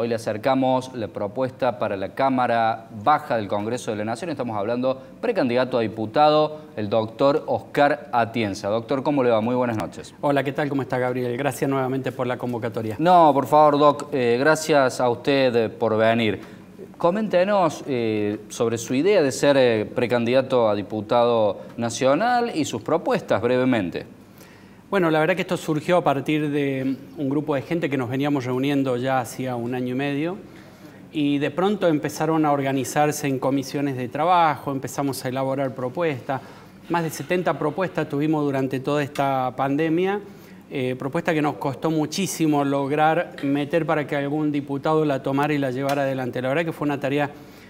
Hoy le acercamos la propuesta para la Cámara Baja del Congreso de la Nación. Estamos hablando precandidato a diputado, el doctor Oscar Atienza. Doctor, ¿cómo le va? Muy buenas noches. Hola, ¿qué tal? ¿Cómo está, Gabriel? Gracias nuevamente por la convocatoria. No, por favor, Doc, gracias a usted por venir. Coméntenos sobre su idea de ser precandidato a diputado nacional y sus propuestas brevemente. Bueno, la verdad que esto surgió a partir de un grupo de gente que nos veníamos reuniendo ya hacía 1 año y medio y de pronto empezaron a organizarse en comisiones de trabajo, empezamos a elaborar propuestas. Más de 70 propuestas tuvimos durante toda esta pandemia, propuesta que nos costó muchísimo lograr meter para que algún diputado la tomara y la llevara adelante. La verdad que fue una tarea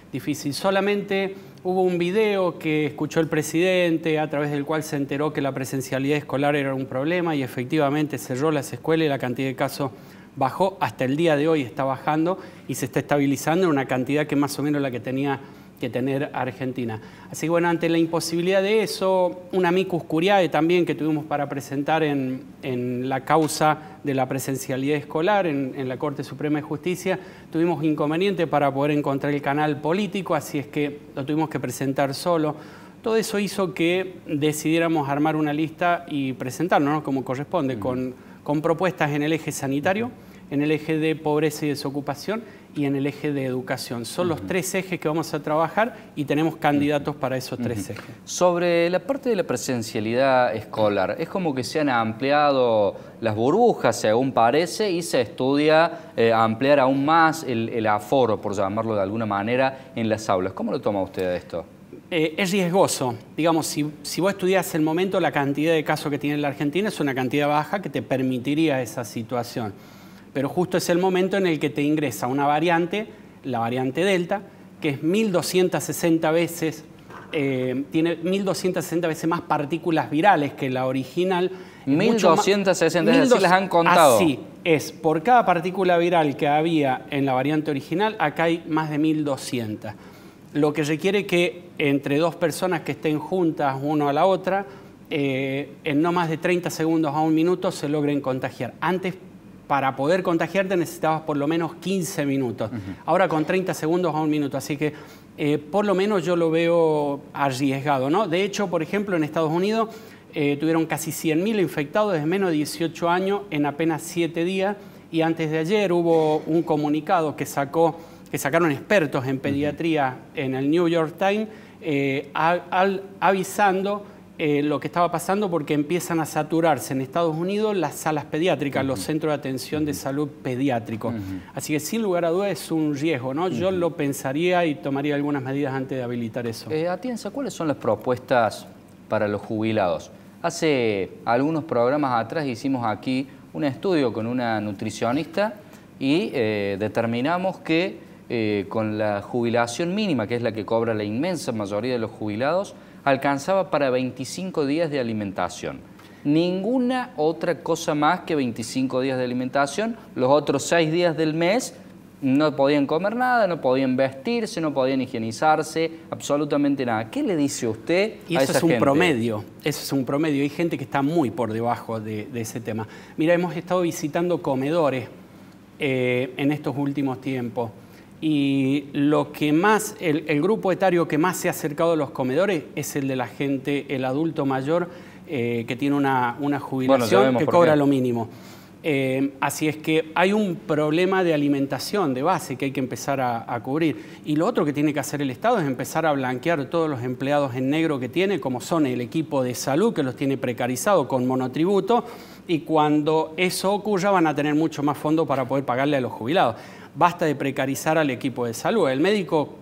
difícil. Solamente hubo un video que escuchó el presidente a través del cual se enteró que la presencialidad escolar era un problema y efectivamente cerró las escuelas y la cantidad de casos bajó. Hasta el día de hoy está bajando y se está estabilizando en una cantidad que más o menos la que tenía que tener Argentina. Así que bueno, ante la imposibilidad de eso, una amicus curiae también que tuvimos para presentar en la causa de la presencialidad escolar en la Corte Suprema de Justicia, tuvimos inconveniente para poder encontrar el canal político, así es que lo tuvimos que presentar solo. Todo eso hizo que decidiéramos armar una lista y presentarnos, ¿no?, como corresponde, con propuestas en el eje sanitario, en el eje de pobreza y desocupación y en el eje de educación. Son los 3 ejes que vamos a trabajar y tenemos candidatos para esos 3 ejes. Sobre la parte de la presencialidad escolar, es como que se han ampliado las burbujas, según parece, y se estudia ampliar aún más el aforo, por llamarlo de alguna manera, en las aulas. ¿Cómo lo toma usted esto? Es riesgoso. Digamos, si vos estudiás el momento, la cantidad de casos que tiene la Argentina es una cantidad baja que te permitiría esa situación. Pero justo es el momento en el que te ingresa una variante, la variante Delta, que es 1260 veces, tiene 1260 veces más partículas virales que la original. 1260, es decir, las han contado. Así es, por cada partícula viral que había en la variante original, acá hay más de 1200. Lo que requiere que entre 2 personas que estén juntas una a la otra, en no más de 30 segundos a 1 minuto se logren contagiar. Antes, para poder contagiarte necesitabas por lo menos 15 minutos. Ahora con 30 segundos a 1 minuto. Así que por lo menos yo lo veo arriesgado, ¿no? De hecho, por ejemplo, en Estados Unidos tuvieron casi 100.000 infectados desde menos de 18 años en apenas 7 días. Y antes de ayer hubo un comunicado que sacaron expertos en pediatría en el New York Times avisando lo que estaba pasando porque empiezan a saturarse en Estados Unidos las salas pediátricas, los centros de atención de salud pediátricos. Así que sin lugar a dudas es un riesgo, ¿no? Yo lo pensaría y tomaría algunas medidas antes de habilitar eso. Atienza, ¿cuáles son las propuestas para los jubilados? Hace algunos programas atrás hicimos aquí un estudio con una nutricionista y determinamos que con la jubilación mínima, que es la que cobra la inmensa mayoría de los jubilados, alcanzaba para 25 días de alimentación. Ninguna otra cosa más que 25 días de alimentación. Los otros 6 días del mes no podían comer nada, no podían vestirse, no podían higienizarse, absolutamente nada. ¿Qué le dice usted a esa gente? Y eso es un promedio, eso es un promedio. Hay gente que está muy por debajo de ese tema. Mira, hemos estado visitando comedores en estos últimos tiempos. Y lo que más, el grupo etario que más se ha acercado a los comedores es el de la gente, el adulto mayor que tiene una jubilación que cobra lo mínimo. Así es que hay un problema de alimentación de base que hay que empezar a cubrir. Y lo otro que tiene que hacer el Estado es empezar a blanquear todos los empleados en negro que tiene, como son el equipo de salud, que los tiene precarizados con monotributo, y cuando eso ocurra van a tener mucho más fondos para poder pagarle a los jubilados. Basta de precarizar al equipo de salud. El médico,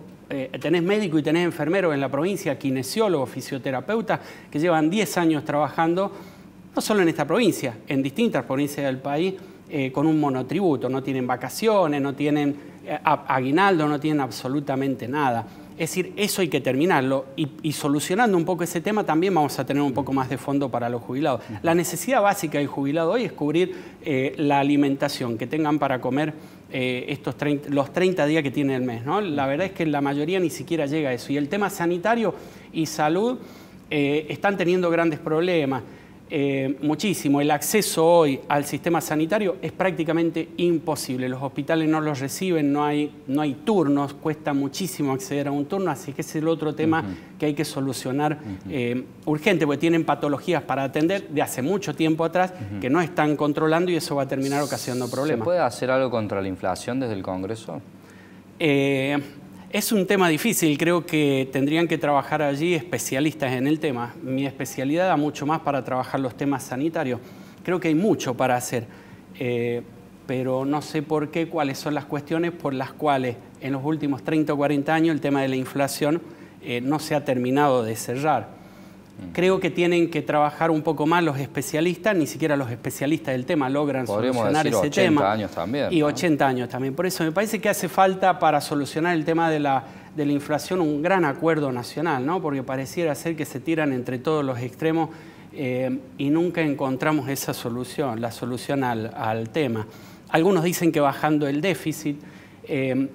tenés médico y tenés enfermero en la provincia, kinesiólogos, fisioterapeutas, que llevan 10 años trabajando, no solo en esta provincia, en distintas provincias del país, con un monotributo. No tienen vacaciones, no tienen aguinaldo, no tienen absolutamente nada. Es decir, eso hay que terminarlo y solucionando un poco ese tema también vamos a tener un poco más de fondo para los jubilados. La necesidad básica del jubilado hoy es cubrir la alimentación, que tengan para comer los 30 días que tiene el mes, ¿no? La verdad es que la mayoría ni siquiera llega a eso. Y el tema sanitario y salud están teniendo grandes problemas. muchísimo. El acceso hoy al sistema sanitario es prácticamente imposible. Los hospitales no los reciben, no hay turnos, cuesta muchísimo acceder a un turno, así que ese es el otro tema que hay que solucionar urgente, porque tienen patologías para atender de hace mucho tiempo atrás que no están controlando y eso va a terminar ocasionando problemas. ¿Se puede hacer algo contra la inflación desde el Congreso? Es un tema difícil, creo que tendrían que trabajar allí especialistas en el tema. Mi especialidad da mucho más para trabajar los temas sanitarios. Creo que hay mucho para hacer, pero no sé por qué, cuáles son las cuestiones por las cuales en los últimos 30 o 40 años el tema de la inflación no se ha terminado de cerrar. Creo que tienen que trabajar un poco más los especialistas, ni siquiera los especialistas del tema logran solucionar ese tema. 80 años también. Y 80 años también. Por eso me parece que hace falta para solucionar el tema de la inflación un gran acuerdo nacional, ¿no? Porque pareciera ser que se tiran entre todos los extremos y nunca encontramos esa solución, la solución al tema. Algunos dicen que bajando el déficit,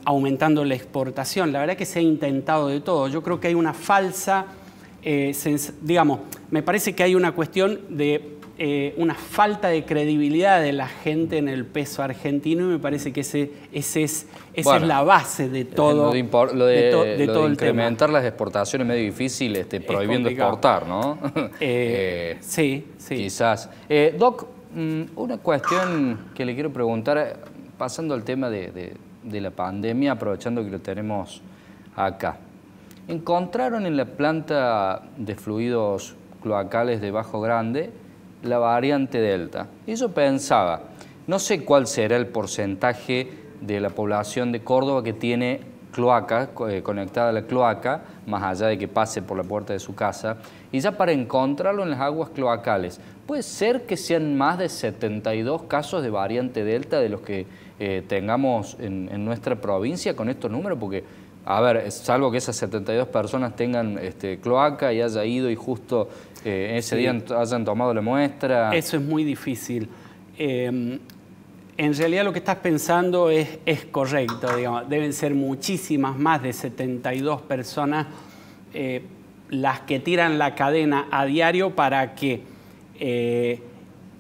aumentando la exportación. La verdad que se ha intentado de todo. Yo creo que hay una falsa... digamos, me parece que hay una cuestión de una falta de credibilidad de la gente en el peso argentino y me parece que esa es la base de todo, lo de incrementar tema. Las exportaciones es medio difícil, prohibiendo exportar, ¿no? Sí. Quizás. Doc, una cuestión que le quiero preguntar, pasando al tema de la pandemia, aprovechando que lo tenemos acá. Encontraron en la planta de fluidos cloacales de Bajo Grande la variante Delta. Y yo pensaba, no sé cuál será el porcentaje de la población de Córdoba que tiene cloaca, conectada a la cloaca, más allá de que pase por la puerta de su casa, y ya para encontrarlo en las aguas cloacales, ¿puede ser que sean más de 72 casos de variante Delta de los que tengamos en nuestra provincia con estos números? Porque... A ver, salvo que esas 72 personas tengan cloaca y haya ido y justo ese día hayan tomado la muestra. Eso es muy difícil. En realidad lo que estás pensando es correcto, digamos. Deben ser muchísimas más de 72 personas las que tiran la cadena a diario para que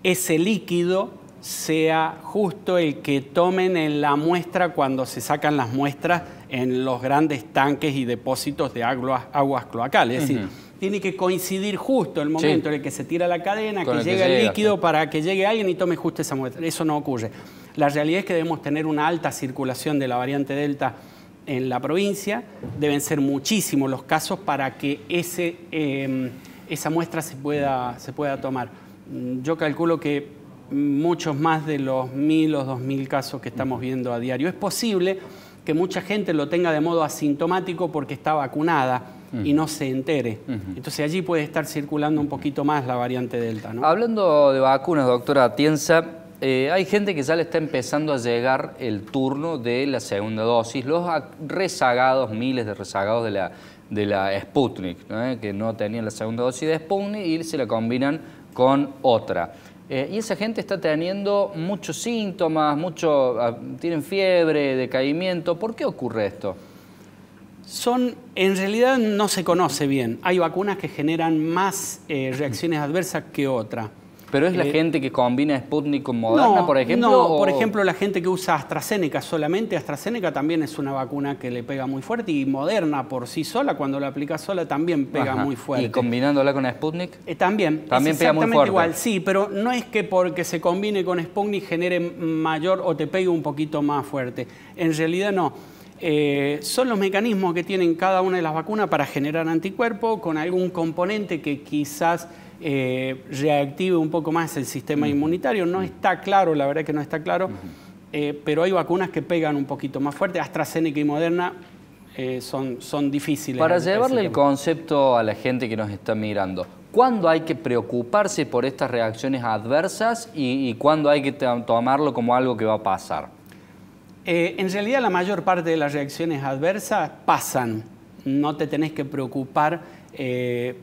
ese líquido sea justo el que tomen en la muestra cuando se sacan las muestras en los grandes tanques y depósitos de aguas cloacales. Es decir, tiene que coincidir justo el momento en el que se tira la cadena, que llega el líquido para que llegue alguien y tome justo esa muestra. Eso no ocurre. La realidad es que debemos tener una alta circulación de la variante Delta en la provincia. Deben ser muchísimos los casos para que esa muestra se pueda tomar. Yo calculo que muchos más de los 1.000 o 2.000 casos que estamos viendo a diario. Es posible que mucha gente lo tenga de modo asintomático porque está vacunada y no se entere. Entonces allí puede estar circulando un poquito más la variante Delta, ¿no? Hablando de vacunas, doctora Atienza, hay gente que ya le está empezando a llegar el turno de la segunda dosis. Los rezagados, miles de rezagados de la Sputnik, ¿no? Que no tenían la segunda dosis de Sputnik y se la combinan con otra. Y esa gente está teniendo muchos síntomas, tienen fiebre, decaimiento. ¿Por qué ocurre esto? En realidad no se conoce bien. Hay vacunas que generan más reacciones adversas que otras. ¿Pero es la gente que combina Sputnik con Moderna, por ejemplo? No, por ejemplo, la gente que usa AstraZeneca solamente. AstraZeneca también es una vacuna que le pega muy fuerte y Moderna por sí sola, cuando la aplica sola, también pega muy fuerte. ¿Y combinándola con Sputnik? También Pega muy fuerte. Igual, sí, pero no es que porque se combine con Sputnik genere mayor o te pegue un poquito más fuerte. En realidad no. Son los mecanismos que tienen cada una de las vacunas para generar anticuerpos con algún componente que quizás reactive un poco más el sistema inmunitario. No está claro, la verdad que no está claro, pero hay vacunas que pegan un poquito más fuerte. AstraZeneca y Moderna son difíciles. Para llevarle el concepto a la gente que nos está mirando, ¿cuándo hay que preocuparse por estas reacciones adversas y cuándo hay que tomarlo como algo que va a pasar? En realidad la mayor parte de las reacciones adversas pasan. No te tenés que preocupar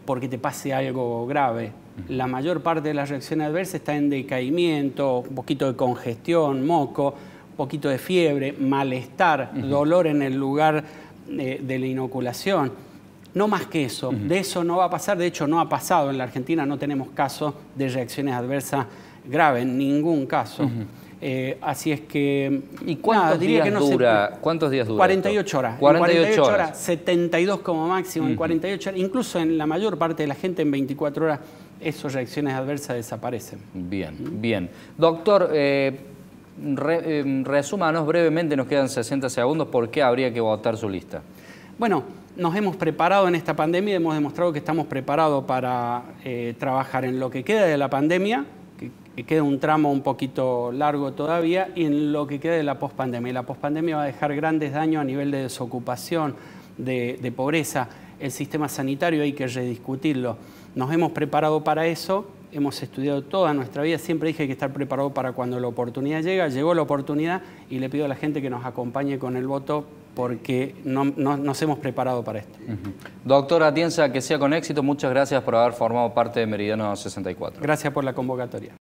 porque te pase algo grave. La mayor parte de las reacciones adversas está en decaimiento, un poquito de congestión, moco, un poquito de fiebre, malestar, dolor en el lugar de la inoculación. No más que eso. De eso no va a pasar. De hecho, no ha pasado. En la Argentina no tenemos casos de reacciones adversas graves, en ningún caso. Así es que... ¿Y cuántos días dura? ¿Cuántos días dura 48 horas. 48 horas. 72 como máximo en 48 horas. Incluso en la mayor parte de la gente en 24 horas esas reacciones adversas desaparecen. Bien, bien. Doctor, resúmanos brevemente, nos quedan 60 segundos, ¿por qué habría que votar su lista? Bueno, nos hemos preparado en esta pandemia y hemos demostrado que estamos preparados para trabajar en lo que queda de la pandemia, que queda un tramo un poquito largo todavía, y en lo que queda de la pospandemia. Y la pospandemia va a dejar grandes daños a nivel de desocupación, de pobreza. El sistema sanitario hay que rediscutirlo. Nos hemos preparado para eso, hemos estudiado toda nuestra vida. Siempre dije que hay que estar preparado para cuando la oportunidad llega. Llegó la oportunidad y le pido a la gente que nos acompañe con el voto porque no nos hemos preparado para esto. Doctor Atienza, que sea con éxito. Muchas gracias por haber formado parte de Meridiano 64. Gracias por la convocatoria.